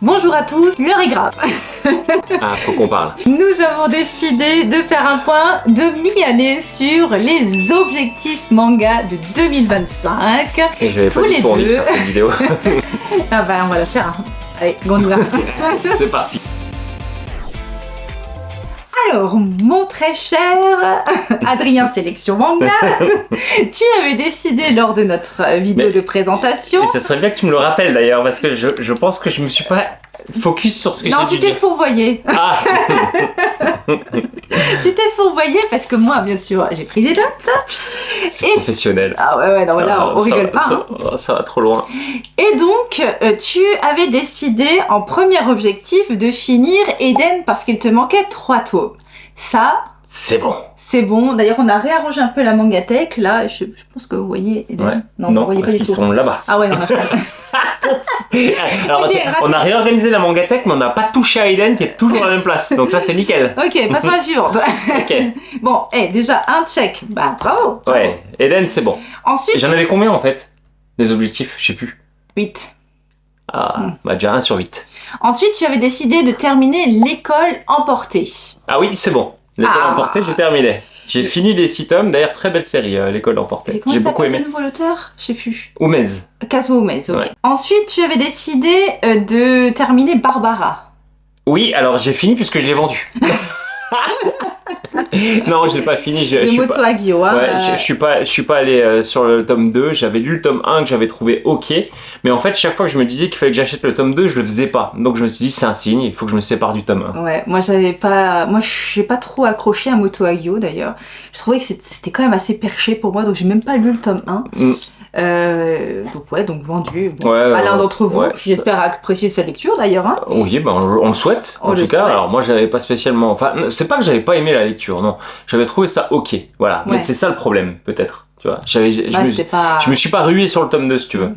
Bonjour à tous, l'heure est grave. Ah, faut qu'on parle. Nous avons décidé de faire un point de mi-année sur les objectifs manga de 2025. Et j'avais Tous pas les du tout envie de deux. faire cette vidéo. Ah bah on va la faire. Allez, go, on y va. C'est parti. Alors, mon très cher Adrien Sélection Manga, tu avais décidé lors de notre vidéo de présentation... Et ce serait bien que tu me le rappelles d'ailleurs, parce que je pense que je me suis pas focus sur ce que j'ai Non, dû tu t'es dire. fourvoyé. Ah. Tu t'es fourvoyé parce que moi, bien sûr, j'ai pris des notes. C'est professionnel. Ah ouais, non, voilà, Ah, on rigole pas. hein. Ça va trop loin. Et donc, tu avais décidé en premier objectif de finir Eden parce qu'il te manquait 3 tomes. Ça, C'est bon. c'est bon. D'ailleurs, on a réarrangé un peu la mangatech. Là, je pense que vous voyez Eden. Ouais. Non, vous voyez parce pas du qu'ils tout. sont là-bas. Ah ouais, non, je Alors, Ok, on a réorganisé la mangatech, mais on n'a pas touché à Eden qui est toujours à la même place. Donc ça, c'est nickel. Ok, passons à la suivante. Ok. Bon, déjà, un check. Bah, bravo. Ouais, Eden, c'est bon. Ensuite, J'en avais combien en fait? Les objectifs, je sais plus. 8. Ah, bah déjà 1 sur 8. Ensuite, tu avais décidé de terminer l'école emportée. Ah oui, c'est bon. L'école Ah. emportée, j'ai terminé. J'ai fini les 6 tomes. D'ailleurs, très belle série, l'école emportée. C'est comment J'ai il beaucoup s'appelle le aimé. nouveau auteur? Je sais plus. Oumez. Kazuo Umezu, ok. Ouais. Ensuite, tu avais décidé de terminer Barbara. Oui, alors j'ai fini puisque je l'ai vendu. Non, je l'ai pas fini. Je De suis Moto pas... Hagio, hein. Ouais, je suis pas allé sur le tome 2. J'avais lu le tome 1 que j'avais trouvé ok. Mais en fait, chaque fois que je me disais qu'il fallait que j'achète le tome 2, je le faisais pas. Donc je me suis dit, c'est un signe, il faut que je me sépare du tome 1. Ouais, moi j'ai pas trop accroché à Moto Hagio d'ailleurs. Je trouvais que c'était quand même assez perché pour moi, donc j'ai même pas lu le tome 1. Donc vendu. Bon, Ouais, à l'un d'entre vous, ouais, j'espère apprécier sa lecture d'ailleurs. Hein. Oui, ben on le souhaite. On En le tout cas, souhaite. alors moi j'avais pas spécialement. Enfin, c'est pas que j'avais pas aimé la lecture, non. J'avais trouvé ça ok. Voilà. Ouais. Mais c'est ça le problème, peut-être. Tu vois. Je me suis pas rué sur le tome 2, si tu veux.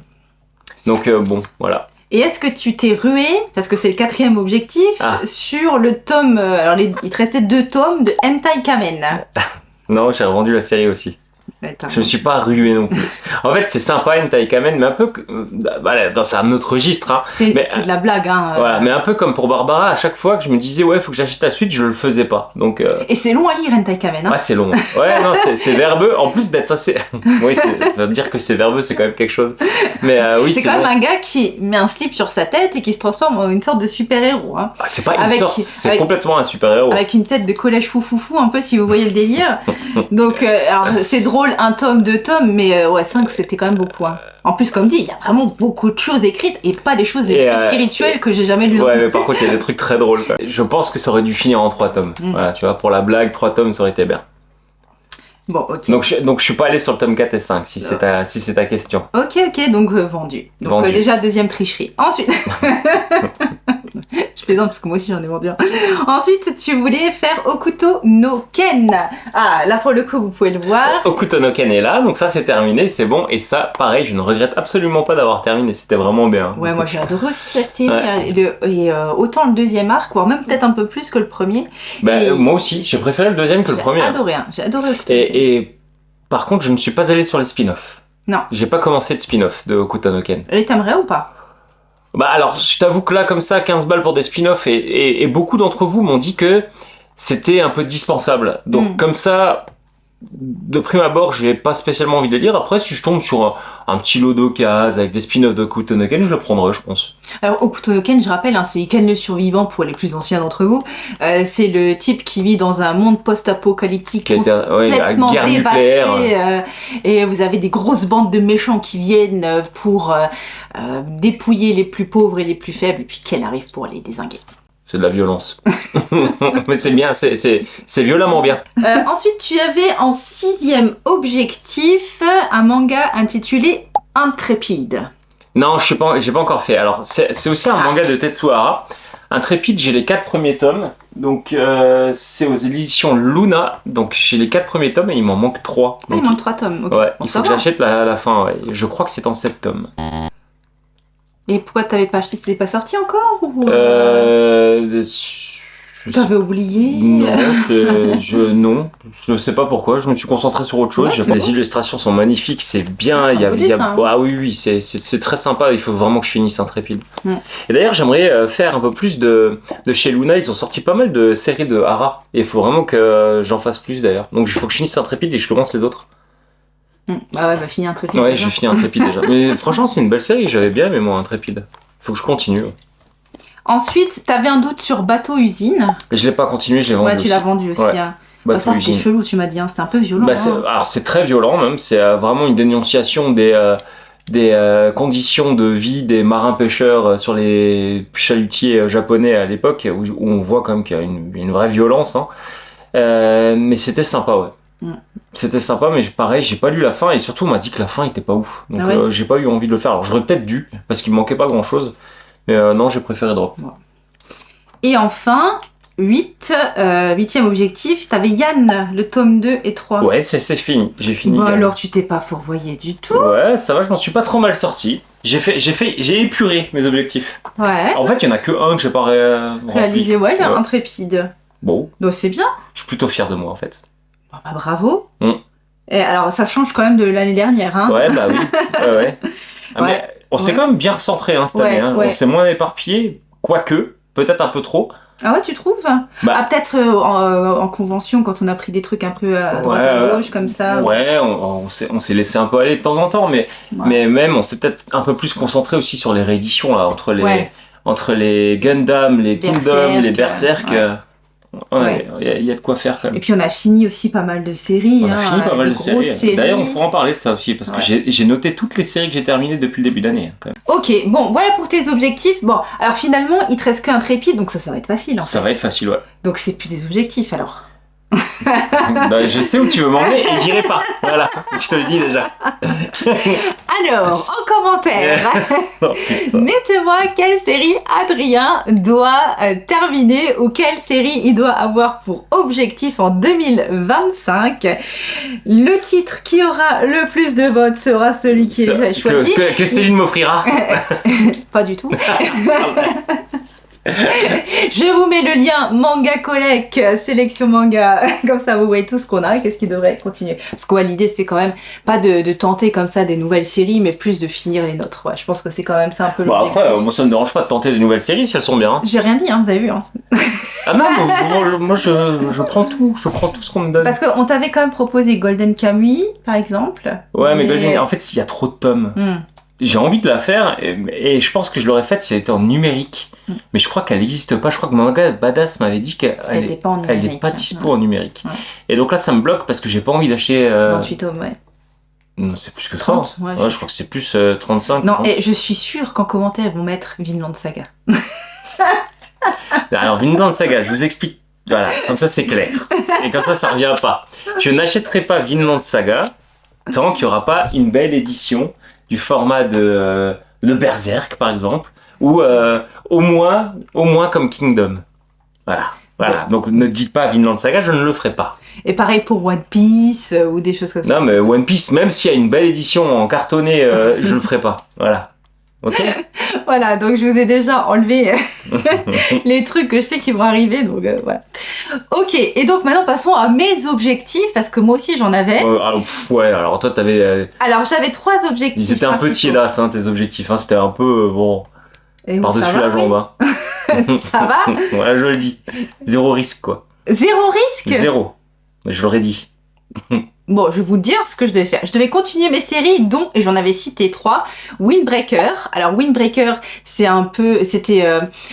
Donc bon, voilà. Et est-ce que tu t'es rué, parce que c'est le 4e objectif, sur le tome. Alors il te restait 2 tomes de Hentai Kamen. Non, j'ai revendu la série aussi. Je me suis pas rué non plus. En fait, c'est sympa Hentai Kamen, mais un peu voilà, dans un autre registre. Hein. C'est de la blague, hein. Voilà, mais un peu comme pour Barbara, à chaque fois que je me disais ouais, faut que j'achète la suite, je le faisais pas. Donc. Et c'est long à lire Hentai Kamen. Hein. Ouais, c'est long. Ouais, non, c'est verbeux. En plus d'être assez. Oui, ça veut dire que c'est verbeux, c'est quand même quelque chose. Mais oui, c'est quand même un gars qui met un slip sur sa tête et qui se transforme en une sorte de super-héros. Hein. Ah, c'est pas une sorte, c'est complètement un super-héros. Avec une tête de collège foufoufou, un peu si vous voyez le délire. Donc, alors c'est drôle, 1 tome, 2 tomes, mais ouais, 5 c'était quand même beaucoup. Hein. En plus, comme dit, il y a vraiment beaucoup de choses écrites et pas des choses les plus spirituelles que j'ai jamais lues. Ouais, mais par contre, il y a des trucs très drôles. Quoi. Je pense que ça aurait dû finir en 3 tomes. Voilà, tu vois, pour la blague, 3 tomes, ça aurait été bien. Bon, ok. Donc je suis pas allé sur le tome 4 et 5, si c'est ta question. Ok, donc vendu. Donc déjà, 2e tricherie. Ensuite... Je plaisante parce que moi aussi j'en ai vendu un. Ensuite, tu voulais faire Okuto no Ken. Ah, là pour le coup, vous pouvez le voir. Okuto no Ken est là, donc ça c'est terminé, c'est bon. Et ça, pareil, je ne regrette absolument pas d'avoir terminé, c'était vraiment bien. Ouais, moi j'ai adoré aussi cette série. Ouais. Autant le 2e arc, voire même peut-être un peu plus que le premier. Bah, moi aussi, j'ai préféré le 2e que le premier. J'ai adoré Okuto. Et par contre, je ne suis pas allé sur les spin-offs. Non. J'ai pas commencé de spin-off de Okuto no Ken. Et t'aimerais ou pas? Bah alors, je t'avoue que là, comme ça, 15 balles pour des spin-offs, et beaucoup d'entre vous m'ont dit que c'était un peu dispensable. Donc comme ça, de prime abord, j'ai pas spécialement envie de le lire. Après, si je tombe sur un petit lot d'occasions avec des spin-offs de Okuto no Ken, je le prendrai, je pense. Alors, Okuto no Ken, je rappelle, hein, c'est Ken le survivant pour les plus anciens d'entre vous. C'est le type qui vit dans un monde post-apocalyptique complètement dévasté. Et vous avez des grosses bandes de méchants qui viennent pour dépouiller les plus pauvres et les plus faibles. Et puis Ken arrive pour les dézinguer. C'est de la violence. Mais c'est bien, c'est violemment bien. Ensuite, tu avais en 6e objectif un manga intitulé Intrépide. Non, j'ai pas encore fait. Alors, c'est aussi un manga de Tetsuhara. Intrépide, j'ai les 4 premiers tomes. Donc, c'est aux éditions Luna. Donc, j'ai les 4 premiers tomes et il m'en manque 3. Ah, il manque 3 tomes. Okay. Ouais, bon, il faut que j'achète la fin. Ouais. Je crois que c'est en 7 tomes. Et pourquoi t'avais pas acheté? C'était pas sorti encore ou... Je T'avais oublié? Non, non, je sais pas pourquoi, je me suis concentré sur autre chose. Les illustrations sont magnifiques, c'est bien, ah oui, c'est très sympa, il faut vraiment que je finisse Intrépide. Et d'ailleurs, j'aimerais faire un peu plus de chez Luna, ils ont sorti pas mal de séries de Hara, et il faut vraiment que j'en fasse plus d'ailleurs. Donc il faut que je finisse Intrépide et que je commence les autres. Bah ouais, finir Intrépide. Ouais, j'ai fini Intrépide déjà. Mais franchement, c'est une belle série, j'avais bien aimé moi Intrépide. Faut que je continue. Ensuite, t'avais un doute sur Bateau Usine. Je l'ai pas continué, j'ai vendu. Ouais, tu l'as vendu aussi. Ouais. Bah, ça, c'était chelou, tu m'as dit. C'était un peu violent. Alors, c'est très violent même. C'est vraiment une dénonciation des conditions de vie des marins-pêcheurs sur les chalutiers japonais à l'époque, où on voit quand même qu'il y a une vraie violence. Hein. Mais c'était sympa, ouais. C'était sympa, mais pareil, j'ai pas lu la fin. Et surtout, on m'a dit que la fin était pas ouf. Donc, j'ai pas eu envie de le faire. Alors, j'aurais peut-être dû, parce qu'il me manquait pas grand-chose. Mais non, j'ai préféré drop. Et enfin, 8e objectif, t'avais Yann, le tome 2 et 3. Ouais, c'est fini, j'ai fini. Bah alors tu t'es pas fourvoyé du tout. Ouais, ça va, je m'en suis pas trop mal sorti. J'ai épuré mes objectifs. Ouais. En fait, il y en a que un que j'ai pas réalisé. Ouais, Intrépide. Bon. Donc c'est bien. Je suis plutôt fier de moi en fait. Bah, bravo. Et alors ça change quand même de l'année dernière, hein. Ouais, bah oui. ouais. Mais on s'est quand même bien recentré cette année. Hein. On s'est moins éparpillé, quoique, peut-être un peu trop. Ah ouais, tu trouves? Peut-être en convention, quand on a pris des trucs un peu à droite à gauche, comme ça. Ouais, on s'est laissé un peu aller de temps en temps, mais même on s'est peut-être un peu plus concentré aussi sur les rééditions, là, entre les Gundam, les Kingdom, les Berserk. Il y a de quoi faire quand même. Et puis on a fini aussi pas mal de séries. On a fini pas mal de séries. D'ailleurs, on pourra en parler de ça aussi, parce que j'ai noté toutes les séries que j'ai terminées depuis le début d'année. Quand même. Ok, bon, voilà pour tes objectifs. Bon, alors finalement, il te reste qu'un Intrépide, donc ça va être facile. Ça va être facile, ouais. Donc c'est plus des objectifs alors. Je sais où tu veux m'emmener et j'irai pas. Voilà, je te le dis déjà. Alors, en commentaire, mettez-moi quelle série Adrien doit terminer ou quelle série il doit avoir pour objectif en 2025. Le titre qui aura le plus de votes sera celui qui est choisi. Que Céline m'offrira. Pas du tout. Je vous mets le lien Manga Collect, sélection manga, comme ça vous voyez tout ce qu'on a et qu'est-ce qui devrait continuer. Parce que l'idée c'est quand même pas de tenter comme ça des nouvelles séries, mais plus de finir les nôtres. Ouais, je pense que c'est quand même ça un peu l'objectif. Après, moi ça me dérange pas de tenter des nouvelles séries si elles sont bien. Hein. J'ai rien dit, vous avez vu. Ah non, moi je prends tout, ce qu'on me donne. Parce qu'on t'avait quand même proposé Golden Kamuy, par exemple. Ouais, mais Golden, en fait, s'il y a trop de tomes. J'ai envie de la faire et je pense que je l'aurais faite si elle était en numérique. Mais je crois qu'elle n'existe pas. Je crois que Manga Badass m'avait dit qu'elle n'est pas dispo en numérique. Et donc là, ça me bloque parce que j'ai pas envie d'acheter... 28 tomes, ouais. Non, c'est plus que 30. 30 je crois que c'est plus 35. Non, et je suis sûre qu'en commentaire, ils vont mettre Vinland Saga. Alors, Vinland Saga, je vous explique. Voilà, comme ça, c'est clair. Et comme ça revient pas. Je n'achèterai pas Vinland Saga tant qu'il n'y aura pas une belle édition du format de Berserk par exemple, ou au moins comme Kingdom. Voilà. Donc ne dites pas Vinland Saga, je ne le ferai pas. Et pareil pour One Piece ou des choses comme ça. Non mais One Piece, même s'il y a une belle édition en cartonné, je le ferai pas. Voilà. Ok. Voilà, donc je vous ai déjà enlevé les trucs que je sais qui vont arriver, donc voilà. Ok, et donc maintenant passons à mes objectifs, parce que moi aussi j'en avais. Alors toi t'avais... Alors j'avais 3 objectifs. Ils étaient un peu tiédas, tes objectifs, c'était un peu, par-dessus la jambe. Ça va. Voilà, je le dis. 0 risque, quoi. 0 risque? 0. Mais je l'aurais dit. Bon, je vais vous dire ce que je devais faire. Je devais continuer mes séries, dont, et j'en avais cité 3, Windbreaker. Alors, Windbreaker, c'était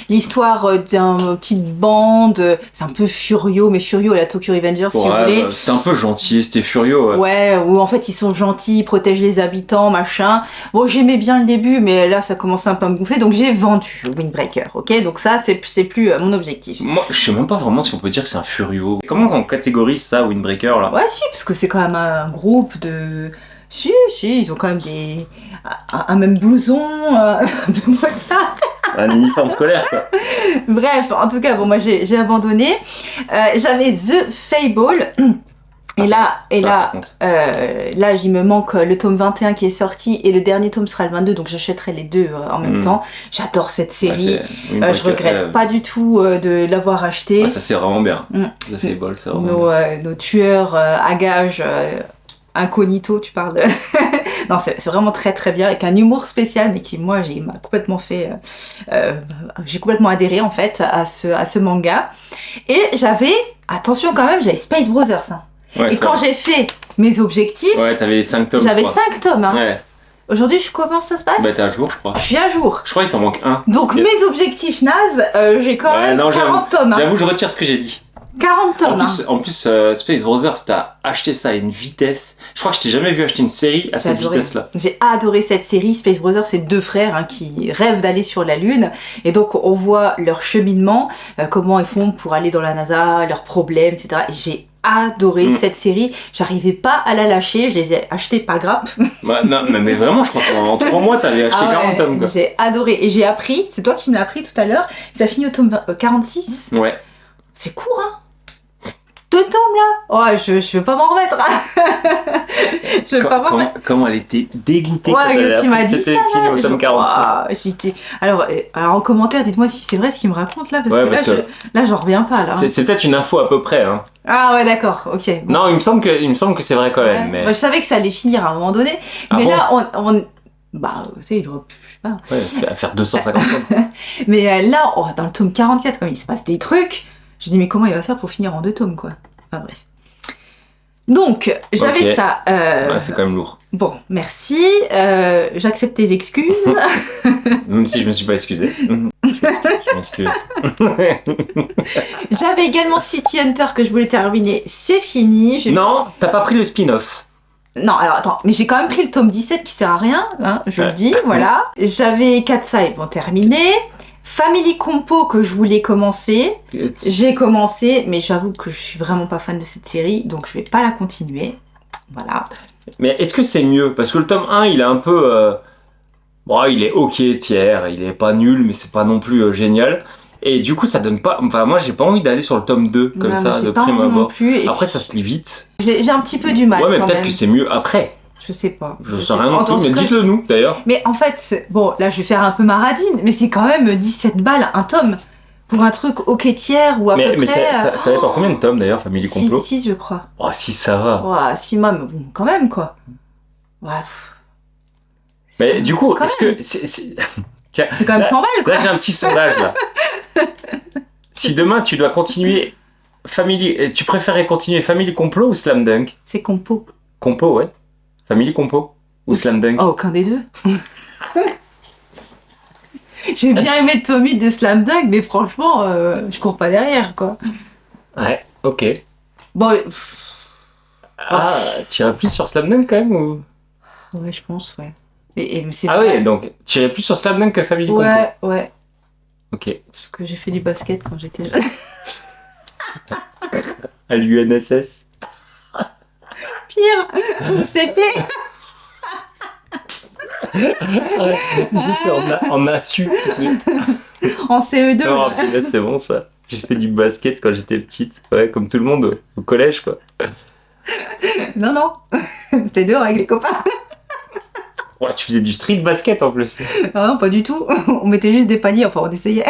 l'histoire d'une petite bande, c'est un peu Furio, mais Furio à la Tokyo Revengers, si vous voulez. C'était un peu gentil, c'était Furio, Ouais, où en fait, ils sont gentils, ils protègent les habitants, machin. Bon, j'aimais bien le début, mais là, ça commençait un peu à me gonfler, donc j'ai vendu Windbreaker, ok? Donc ça, c'est plus mon objectif. Moi, je sais même pas vraiment si on peut dire que c'est un Furio. Comment on catégorise ça, Windbreaker, là? Ouais, si, parce que c'est quand même un groupe de... Si, ils ont quand même un même blouson, un peu motard. Un uniforme scolaire, quoi. Bref, en tout cas, bon, moi j'ai abandonné. J'avais The Fable. Et là, il me manque le tome 21 qui est sorti et le dernier tome sera le 22, donc j'achèterai les deux en même temps. J'adore cette série. Je regrette pas du tout de l'avoir acheté. Ah, ça c'est vraiment bien. Ça fait bol, c'est vraiment bien. Nos tueurs à gages incognito, tu parles. Non, c'est vraiment très très bien, avec un humour spécial, mais qui moi m'a complètement fait, j'ai complètement adhéré en fait à ce manga. Et j'avais Space Brothers. Hein. Ouais, et quand j'ai fait mes objectifs, t'avais 5 tomes. J'avais 5 tomes. Hein. Ouais. Aujourd'hui, comment ça se passe? Bah, t'es à jour, je crois. Je suis à jour. Je crois qu'il t'en manque un. Donc, mes objectifs nazes, j'ai quand même 40 tomes. Hein. J'avoue, je retire ce que j'ai dit. 40 tomes. En plus, Space Brothers, t'as acheté ça à une vitesse. Je crois que je t'ai jamais vu acheter une série à cette vitesse-là. J'ai adoré cette série. Space Brothers, c'est 2 frères qui rêvent d'aller sur la Lune. Et donc, on voit leur cheminement, comment ils font pour aller dans la NASA, leurs problèmes, etc. Et j'ai adoré cette série. J'arrivais pas à la lâcher. Je les ai achetés pas grappe. Bah, non, mais vraiment, je crois qu'en 3 mois, t'avais acheté 40 tomes. Quoi. J'ai adoré. Et j'ai appris, c'est toi qui me l'as appris tout à l'heure, ça finit au tome 46. Ouais. C'est court, hein. 2 tomes là. Ouais, je veux pas m'en remettre. Je veux pas m'en remettre. Comment elle était dégoûtée quand tu m'as dit ça. C'était fini au tome 46. Alors en commentaire, dites-moi si c'est vrai ce qu'il me raconte là, parce que là j'en reviens pas là. C'est peut-être une info à peu près. Hein. Ah ouais, d'accord, ok. Bon. Non, il me semble que c'est vrai quand même. Mais... Moi, je savais que ça allait finir à un moment donné, mais là on... Bah, tu sais, il aurait pu, je sais pas. Ouais, à faire 250 tomes. Mais là, dans le tome 44, comme il se passe des trucs, je dis mais comment il va faire pour finir en 2 tomes quoi. Enfin bref. Donc j'avais ça. Ouais, c'est quand même lourd. Bon, merci. J'accepte tes excuses. Même si je me suis pas excusé. Je m'excuse. J'avais également City Hunter que je voulais terminer. C'est fini. Non, t'as pas pris le spin-off. Non, alors attends, mais j'ai quand même pris le tome 17 qui sert à rien, hein, je le dis, voilà. J'avais Katsai, bon, terminé. Family Compo que je voulais commencer. J'ai commencé, mais j'avoue que je suis vraiment pas fan de cette série, donc je vais pas la continuer. Voilà. Mais est-ce que c'est mieux? Parce que le tome 1, il est un peu... Bon, il est ok, tiers, il est pas nul, mais c'est pas non plus génial. Et du coup, ça donne pas... Enfin, moi, j'ai pas envie d'aller sur le tome 2, comme ça, de prime abord. Après, ça se lit vite. J'ai un petit peu du mal. Ouais, mais peut-être que c'est mieux après. Je sais pas. Je sais rien non plus, mais dites-le nous, d'ailleurs. Mais en fait, bon, là, je vais faire un peu maradine, mais c'est quand même 17 balles un tome. Pour un truc ok tiers ou à peu près... Mais ça va être en combien de tomes, d'ailleurs, Family Complot? 6, je crois. Oh, 6, ça va. Ouais, 6 mois, mais bon, quand même, quoi. Ouais. Mais du coup, est-ce que... C'est quand même 100 balles, quoi. Là, j'ai un petit sondage, là. Si demain, tu dois continuer tu préférais continuer Family Complot ou Slam Dunk? C'est Compo. Compo, ouais. Family Compo ou Slam Dunk? Oh, aucun des deux. J'ai bien aimé le tome 8 de Slam Dunk, mais franchement, je cours pas derrière, quoi. Ouais, ok. Bon... tu irais plus sur Slam Dunk, quand même, ou... Ouais, je pense, ouais. Oui, donc tu irais plus sur Slam Dunk que Family Compo? Ouais. Ok. Parce que j'ai fait du basket quand j'étais jeune. À l'UNSS. Pire, au CP. J'étais en ASU. En CE2. Non, là, c'est bon ça. J'ai fait du basket quand j'étais petite. Ouais, comme tout le monde au collège, quoi. Non. C'était dehors avec les copains. Ouais, tu faisais du street basket en plus. Non, pas du tout. On mettait juste des paniers, enfin on essayait.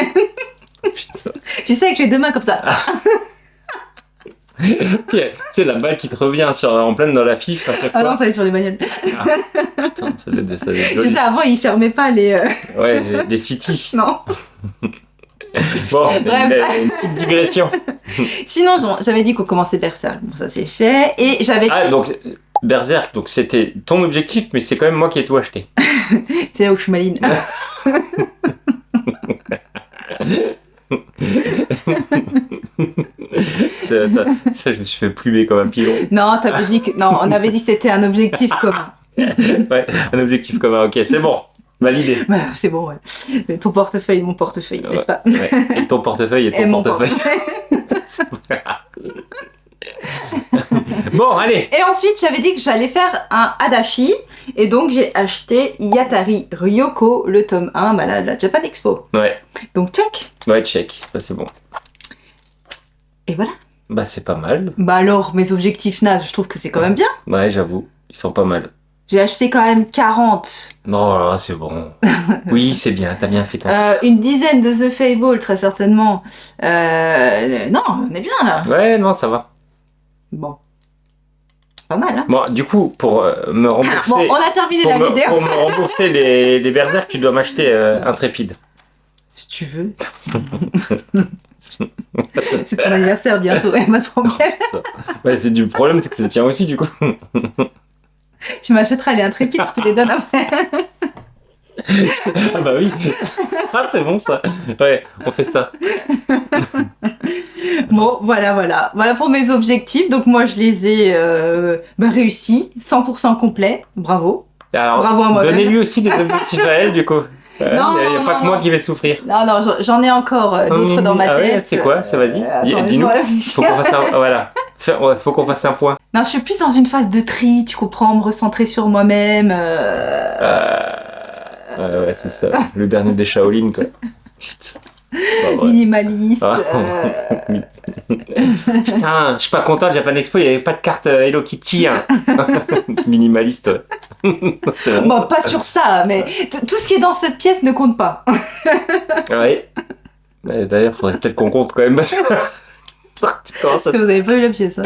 Putain. Tu sais, avec les 2 mains comme ça. Puis, tu sais, la balle qui te revient en pleine dans la fif à chaque fois. Non, ça allait sur les bagnoles. Putain, ça doit être joli. Tu sais, avant, ils fermaient pas les... Ouais, les cities. Non. Bon, une petite digression. Sinon, j'avais dit qu'on commençait Berserk. Bon, ça c'est fait. Et j'avais... donc... Berserk, donc c'était ton objectif, mais c'est quand même moi qui ai tout acheté. C'est là où je suis maline. Ça, je me suis fait plumer comme un pilon. Non, on avait dit que c'était un objectif commun. Ouais, un objectif commun, ok, c'est bon. Validé. Ouais, c'est bon, ouais. Ton portefeuille, mon portefeuille, n'est-ce pas? Ouais. Et ton portefeuille et ton portefeuille. Bon, allez. Et ensuite, j'avais dit que j'allais faire un Adachi. Et donc, j'ai acheté Yatari Ryoko, le tome 1, la Japan Expo. Ouais. Donc, check. Ouais, check. Ça, c'est bon. Et voilà. Bah c'est pas mal. Bah alors, mes objectifs nazes, je trouve que c'est quand même bien. Ouais, j'avoue, ils sont pas mal. J'ai acheté quand même 40. Non, c'est bon. Oui, c'est bien, t'as bien fait ton... Une dizaine de The Fable, très certainement. Non, on est bien là. Ouais, non, ça va. Bon. Pas mal, hein. Bon, du coup, pour me rembourser... bon, on a terminé la vidéo. Pour me rembourser les berserk, tu dois m'acheter Intrépide. Si tu veux. C'est ton anniversaire bientôt, pas de problème. Ouais, du problème, c'est que c'est le tien aussi, du coup. Tu m'achèteras les Intrépides, je te les donne après. Ah bah oui. Ah, c'est bon ça. Ouais, on fait ça. Bon, voilà. Voilà pour mes objectifs. Donc moi, je les ai réussis, 100% complet. Bravo. Alors, bravo à moi. Donnez-lui aussi des objectifs à elle, du coup. Il n'y a pas que moi qui vais souffrir. Non, j'en ai encore d'autres dans ma tête. Ouais, c'est quoi ça? Vas-y, dis-nous. Faut qu'on fasse un... Voilà. Faut qu'on fasse un point. Non, je suis plus dans une phase de tri, tu comprends, me recentrer sur moi-même. Ouais, c'est ça. Le dernier des Shaolin, quoi. Putain. Minimaliste. Putain, je suis pas content, Japan Expo, il n'y avait pas de carte Hello Kitty. Hein. Minimaliste. Bon, pas sur ça, mais tout ce qui est dans cette pièce ne compte pas. Ouais. D'ailleurs, il faudrait peut-être qu'on compte quand même. Parce que vous avez pas vu la pièce. Hein.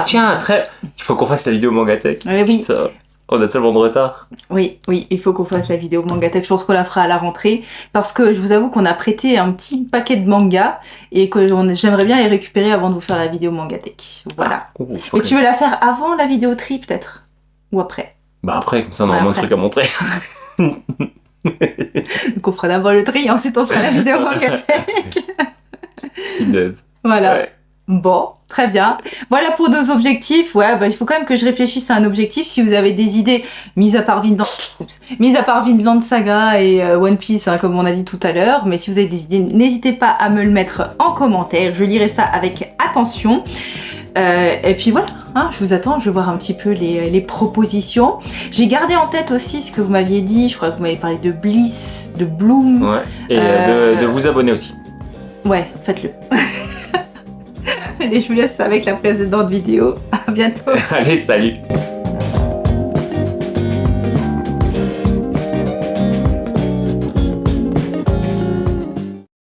Tiens, il faut qu'on fasse la vidéo Mangatech. Oui. Putain. On a tellement de retard. Oui, il faut qu'on fasse la vidéo Mangatech. Je pense qu'on la fera à la rentrée. Parce que je vous avoue qu'on a prêté un petit paquet de mangas et que j'aimerais bien les récupérer avant de vous faire la vidéo Mangatech. Voilà. Et tu veux la faire avant la vidéo tri peut-être? Ou après? Bah après, comme ça on aura moins de trucs à montrer. Donc on fera d'abord le tri et ensuite on fera la vidéo Mangatech. Voilà. Ouais. Bon, très bien. Voilà pour nos objectifs. Ouais, il faut quand même que je réfléchisse à un objectif. Si vous avez des idées, mis à part Vinland Saga et One Piece, hein, comme on a dit tout à l'heure, mais si vous avez des idées, n'hésitez pas à me le mettre en commentaire. Je lirai ça avec attention. Et puis voilà, hein, je vous attends, je vais voir un petit peu les propositions. J'ai gardé en tête aussi ce que vous m'aviez dit. Je crois que vous m'avez parlé de Bliss, de Bloom. Ouais, et de vous abonner aussi. Ouais, faites-le. Allez, je vous laisse avec la précédente vidéo. À bientôt. Allez, salut.